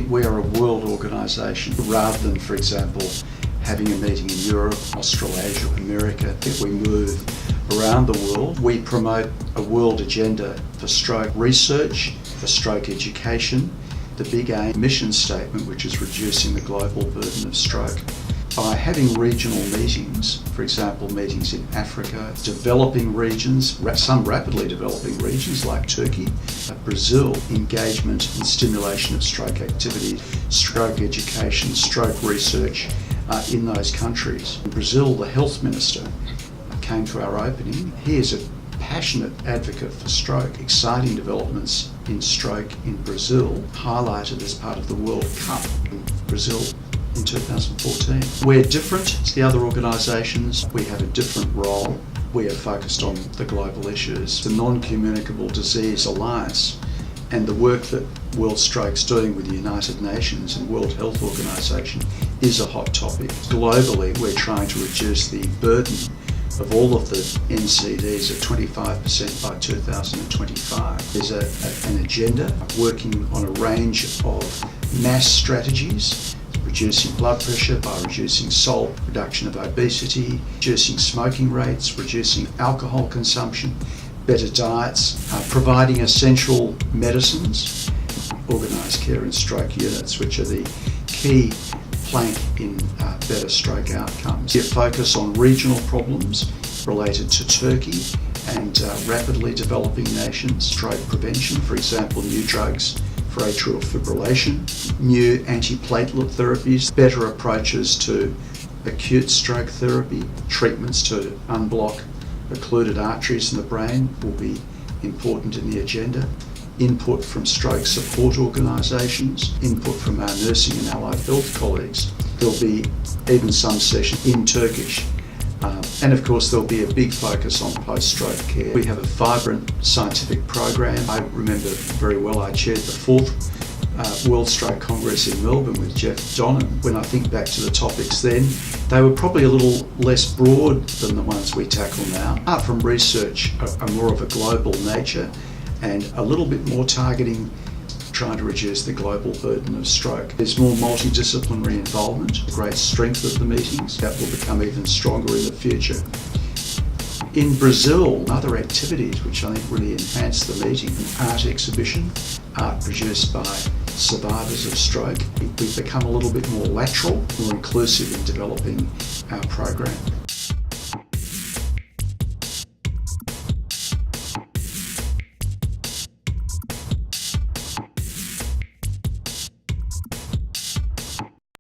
We are a world organisation rather than, for example, having a meeting in Europe, Australasia, America. We move around the world. We promote a world agenda for stroke research, for stroke education, the big aim mission statement, which is reducing the global burden of stroke. By having regional meetings, for example, meetings in Africa, developing regions, some rapidly developing regions like Turkey, Brazil, engagement and stimulation of stroke activity, stroke education, stroke research in those countries. In Brazil, the health minister came to our opening. He is a passionate advocate for stroke. Exciting developments in stroke in Brazil, highlighted as part of the World Cup in Brazil in 2014. We're different to the other organisations. We have a different role. We are focused on the global issues. The Non-Communicable Disease Alliance and the work that World Stroke's doing with the United Nations and World Health Organisation is a hot topic. Globally, we're trying to reduce the burden of all of the NCDs at 25% by 2025. There's an agenda working on a range of mass strategies, reducing blood pressure by reducing salt, reduction of obesity, reducing smoking rates, reducing alcohol consumption, better diets, providing essential medicines, organised care and stroke units, which are the key plank in better stroke outcomes. We focus on regional problems related to Turkey and rapidly developing nations, stroke prevention, for example, new drugs for atrial fibrillation, new antiplatelet therapies, better approaches to acute stroke therapy, treatments to unblock occluded arteries in the brain will be important in the agenda. Input from stroke support organisations, input from our nursing and allied health colleagues. There'll be even some sessions in Turkish. And of course there'll be a big focus on post-stroke care. We have a vibrant scientific program. I remember very well I chaired the 4th World Stroke Congress in Melbourne with Jeff Donnan. When I think back to the topics then, they were probably a little less broad than the ones we tackle now. Apart from research, are more of a global nature and a little bit more targeting trying to reduce the global burden of stroke. There's more multidisciplinary involvement, a great strength of the meetings. That will become even stronger in the future. In Brazil, other activities which I think really enhance the meeting, an art exhibition, art produced by survivors of stroke. We've become a little bit more lateral, more inclusive in developing our program.